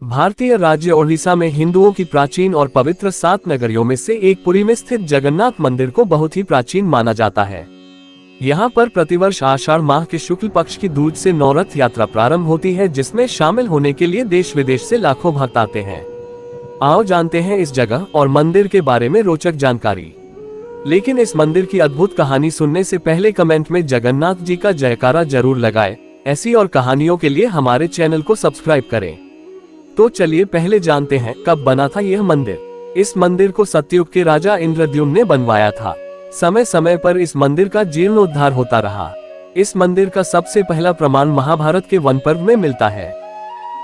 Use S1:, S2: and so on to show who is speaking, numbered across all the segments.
S1: भारतीय राज्य ओडिशा में हिंदुओं की प्राचीन और पवित्र 7 नगरियों में से एक पुरी में स्थित जगन्नाथ मंदिर को बहुत ही प्राचीन माना जाता है। यहाँ पर प्रतिवर्ष आषाढ़ माह के शुक्ल पक्ष की दूज से नवरथ यात्रा प्रारंभ होती है, जिसमें शामिल होने के लिए देश विदेश से लाखों भक्त आते हैं। आओ जानते हैं इस जगह और मंदिर के बारे में रोचक जानकारी। लेकिन इस मंदिर की अद्भुत कहानी सुनने से पहले कमेंट में जगन्नाथ जी का जयकारा जरूर लगाएं। ऐसी और कहानियों के लिए हमारे चैनल को सब्सक्राइब करें। तो चलिए पहले जानते हैं कब बना था यह मंदिर। इस मंदिर को सतयुग के राजा इंद्रद्युम्न ने बनवाया था। समय समय पर इस मंदिर का जीर्णोद्धार होता रहा। इस मंदिर का सबसे पहला प्रमाण महाभारत के वन पर्व में मिलता है।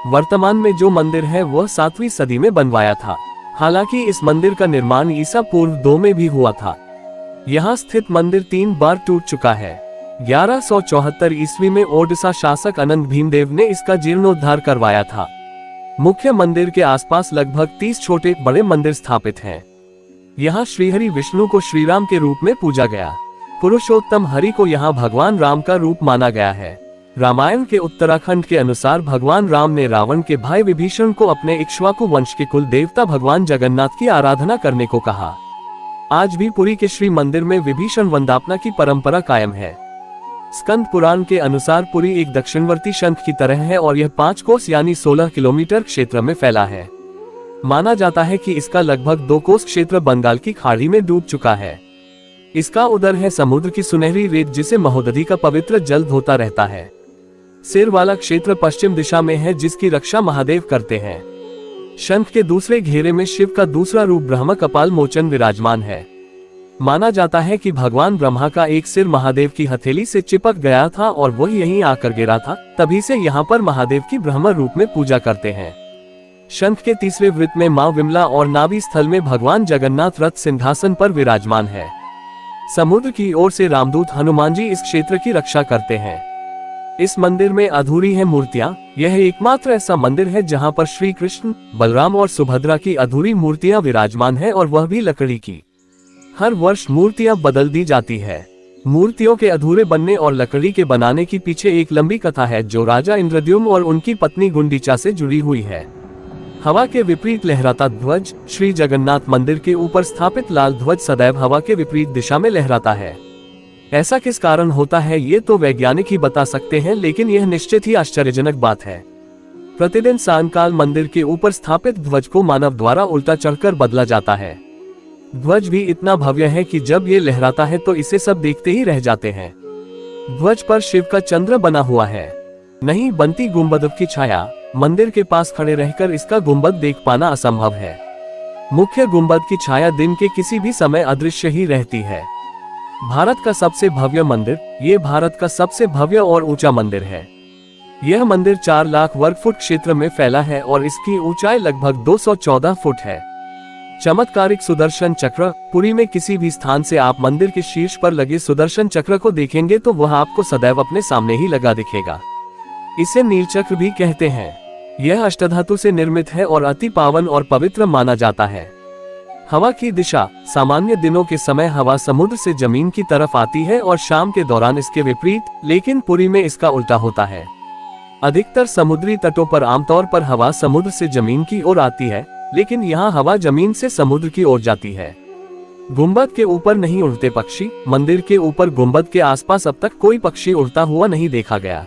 S1: वर्तमान में जो मंदिर है वह 7वीं सदी में बनवाया था। हालांकि इस मंदिर का निर्माण ईसा पूर्व 2 में भी हुआ था। यहाँ स्थित मंदिर 3 बार टूट चुका है। 1174 ईस्वी में ओडिशा शासक अनंत भीमदेव ने इसका जीर्णोद्धार करवाया था। मुख्य मंदिर के आसपास लगभग 30 छोटे बड़े मंदिर स्थापित हैं। यहाँ श्रीहरि विष्णु को श्रीराम के रूप में पूजा गया। पुरुषोत्तम हरि को यहाँ भगवान राम का रूप माना गया है। रामायण के उत्तराखंड के अनुसार भगवान राम ने रावण के भाई विभीषण को अपने इक्ष्वाकु वंश के कुल देवता भगवान जगन्नाथ की आराधना करने को कहा। आज भी पुरी के श्री मंदिर में विभीषण वंदापना की परंपरा कायम है। स्कंद पुराण के अनुसार पुरी एक दक्षिणवर्ती शंख की तरह है और यह 5 कोस यानी 16 किलोमीटर क्षेत्र में फैला है। माना जाता है कि इसका लगभग 2 कोस क्षेत्र बंगाल की खाड़ी में डूब चुका है। इसका उदर है समुद्र की सुनहरी रेत, जिसे महोदधि का पवित्र जल धोता रहता है। सिर वाला क्षेत्र पश्चिम दिशा में है, जिसकी रक्षा महादेव करते हैं। शंख के दूसरे घेरे में शिव का दूसरा रूप ब्रह्म कपाल मोचन विराजमान है। माना जाता है कि भगवान ब्रह्मा का एक सिर महादेव की हथेली से चिपक गया था और वह यहीं आकर गिरा था। तभी से यहाँ पर महादेव की ब्रह्म रूप में पूजा करते हैं। शंख के तीसरे वृत्त में मां विमला और नाभि स्थल में भगवान जगन्नाथ रथ सिंहासन पर विराजमान है। समुद्र की ओर से रामदूत हनुमान जी इस क्षेत्र की रक्षा करते हैं। इस मंदिर में अधूरी है मूर्तियां। यह एकमात्र ऐसा मंदिर है जहां पर श्री कृष्ण, बलराम और सुभद्रा की अधूरी मूर्तियां विराजमान है, और वह भी लकड़ी की। हर वर्ष मूर्तियां बदल दी जाती है। मूर्तियों के अधूरे बनने और लकड़ी के बनाने की पीछे एक लंबी कथा है, जो राजा इंद्रद्युम्न और उनकी पत्नी गुंडीचा से जुड़ी हुई है। हवा के विपरीत लहराता ध्वज। श्री जगन्नाथ मंदिर के ऊपर स्थापित लाल ध्वज सदैव हवा के विपरीत दिशा में लहराता है। ऐसा किस कारण होता है ये तो वैज्ञानिक ही बता सकते हैं, लेकिन यह निश्चित ही आश्चर्यजनक बात है। प्रतिदिन सायंकाल मंदिर के ऊपर स्थापित ध्वज को मानव द्वारा उल्टा चढ़कर बदला जाता है। ध्वज भी इतना भव्य है कि जब ये लहराता है तो इसे सब देखते ही रह जाते हैं। ध्वज पर शिव का चंद्र बना हुआ है, नहीं बनती गुंबद की छाया। मंदिर के पास खड़े रहकर इसका गुंबद देख पाना असंभव है। मुख्य गुंबद की छाया दिन के किसी भी समय अदृश्य ही रहती है। भारत का सबसे भव्य मंदिर। ये भारत का सबसे भव्य और ऊंचा मंदिर है। यह मंदिर 4 लाख वर्ग फुट क्षेत्र में फैला है और इसकी ऊंचाई लगभग 214 फुट है। चमत्कारिक सुदर्शन चक्र। पुरी में किसी भी स्थान से आप मंदिर के शीर्ष पर लगे सुदर्शन चक्र को देखेंगे तो वह आपको सदैव अपने सामने ही लगा दिखेगा। इसे नीलचक्र भी कहते हैं। यह अष्टधातु से निर्मित है और अति पावन और पवित्र माना जाता है। हवा की दिशा। सामान्य दिनों के समय हवा समुद्र से जमीन की तरफ आती है और शाम के दौरान इसके विपरीत, लेकिन पुरी में इसका उल्टा होता है। अधिकतर समुद्री तटों पर आमतौर पर हवा समुद्र से जमीन की ओर आती है, लेकिन यहाँ हवा जमीन से समुद्र की ओर जाती है। गुंबद के ऊपर नहीं उड़ते पक्षी। मंदिर के ऊपर गुंबद के आसपास अब तक कोई पक्षी उड़ता हुआ नहीं देखा गया।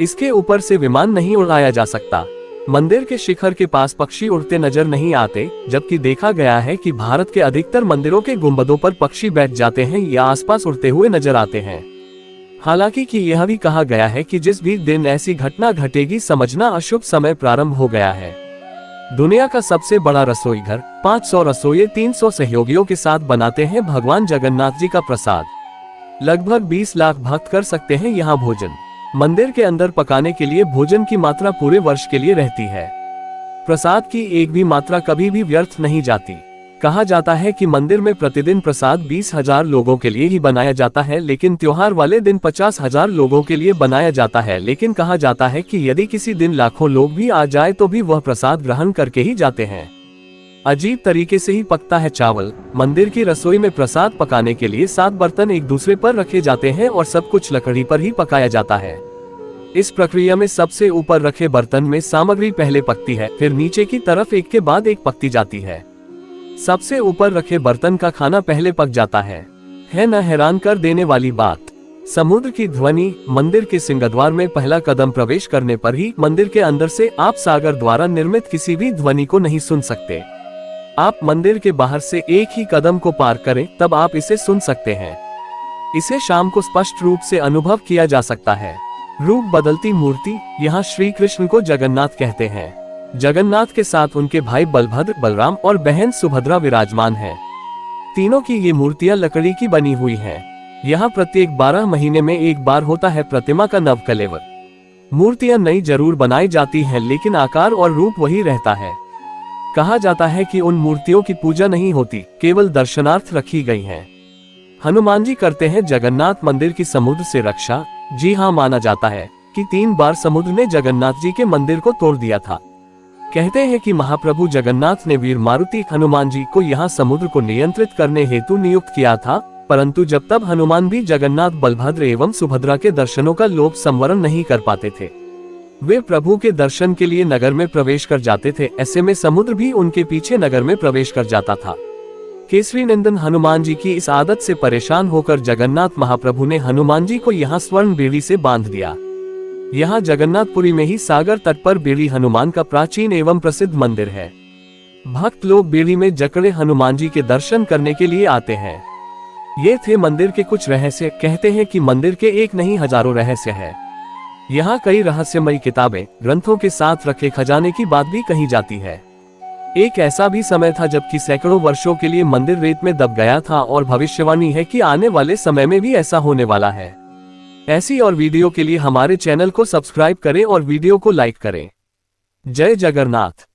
S1: इसके ऊपर से विमान नहीं उड़ाया जा सकता। मंदिर के शिखर के पास पक्षी उड़ते नजर नहीं आते, जबकि देखा गया है कि भारत के अधिकतर मंदिरों के गुंबदों पर पक्षी बैठ जाते हैं या आसपास उड़ते हुए नजर आते हैं। हालांकि कि यह भी कहा गया है कि जिस भी दिन ऐसी घटना घटेगी, समझना अशुभ समय प्रारंभ हो गया है। दुनिया का सबसे बड़ा रसोई घर। 500 रसोइये 300 सहयोगियों के साथ बनाते हैं भगवान जगन्नाथ जी का प्रसाद। लगभग 20 लाख भक्त कर सकते हैं यहाँ भोजन। मंदिर के अंदर पकाने के लिए भोजन की मात्रा पूरे वर्ष के लिए रहती है। प्रसाद की एक भी मात्रा कभी भी व्यर्थ नहीं जाती। कहा जाता है कि मंदिर में प्रतिदिन प्रसाद 20,000 लोगों के लिए ही बनाया जाता है, लेकिन त्योहार वाले दिन 50,000 लोगों के लिए बनाया जाता है। लेकिन कहा जाता है कि यदि किसी दिन लाखों लोग भी आ जाए तो भी वह प्रसाद ग्रहण करके ही जाते हैं। अजीब तरीके से ही पकता है चावल। मंदिर की रसोई में प्रसाद पकाने के लिए 7 बर्तन एक दूसरे पर रखे जाते हैं और सब कुछ लकड़ी पर ही पकाया जाता है। इस प्रक्रिया में सबसे ऊपर रखे बर्तन में सामग्री पहले पकती है, फिर नीचे की तरफ एक के बाद एक पकती जाती है। सबसे ऊपर रखे बर्तन का खाना पहले पक जाता है न हैरान कर देने वाली बात। समुद्र की ध्वनि। मंदिर के सिंहद्वार में पहला कदम प्रवेश करने पर ही मंदिर के अंदर से आप सागर द्वारा निर्मित किसी भी ध्वनि को नहीं सुन सकते। आप मंदिर के बाहर से एक ही कदम को पार करें तब आप इसे सुन सकते हैं। इसे शाम को स्पष्ट रूप से अनुभव किया जा सकता है। रूप बदलती मूर्ति। यहाँ श्री कृष्ण को जगन्नाथ कहते हैं। जगन्नाथ के साथ उनके भाई बलभद्र, बलराम और बहन सुभद्रा विराजमान हैं। तीनों की ये मूर्तियां लकड़ी की बनी हुई हैं। यहाँ प्रत्येक 12 महीने में एक बार होता है प्रतिमा का नवकलेवर। मूर्तियां नई जरूर बनाई जाती हैं, लेकिन आकार और रूप वही रहता है। कहा जाता है कि उन मूर्तियों की पूजा नहीं होती, केवल दर्शनार्थ रखी गई हैं। हनुमान जी करते हैं जगन्नाथ मंदिर की समुद्र से रक्षा। जी हाँ, माना जाता है कि 3 बार समुद्र ने जगन्नाथ जी के मंदिर को तोड़ दिया था। कहते हैं कि महाप्रभु जगन्नाथ ने वीर मारुति हनुमान जी को यहाँ समुद्र को नियंत्रित करने हेतु नियुक्त किया था, परंतु जब तब हनुमान भी जगन्नाथ, बलभद्र एवं सुभद्रा के दर्शनों का लोक संवरण नहीं कर पाते थे। वे प्रभु के दर्शन के लिए नगर में प्रवेश कर जाते थे, ऐसे में समुद्र भी उनके पीछे नगर में प्रवेश कर जाता था। केसरी नंदन हनुमान जी की इस आदत से परेशान होकर जगन्नाथ महाप्रभु ने हनुमान जी को यहाँ स्वर्ण बेड़ी से बांध दिया। यहाँ जगन्नाथपुरी में ही सागर तट पर बेड़ी हनुमान का प्राचीन एवं प्रसिद्ध मंदिर है। भक्त लोग बेड़ी में जकड़े हनुमान जी के दर्शन करने के लिए आते हैं। ये थे मंदिर के कुछ रहस्य। कहते हैं कि मंदिर के एक नहीं हजारों रहस्य है। यहाँ कई रहस्यमयी किताबें, ग्रंथों के साथ रखे खजाने की बात भी कही जाती है। एक ऐसा भी समय था जबकि सैकड़ों वर्षों के लिए मंदिर रेत में दब गया था और भविष्यवाणी है कि आने वाले समय में भी ऐसा होने वाला है। ऐसी और वीडियो के लिए हमारे चैनल को सब्सक्राइब करें और वीडियो को लाइक करें। जय जगन्नाथ।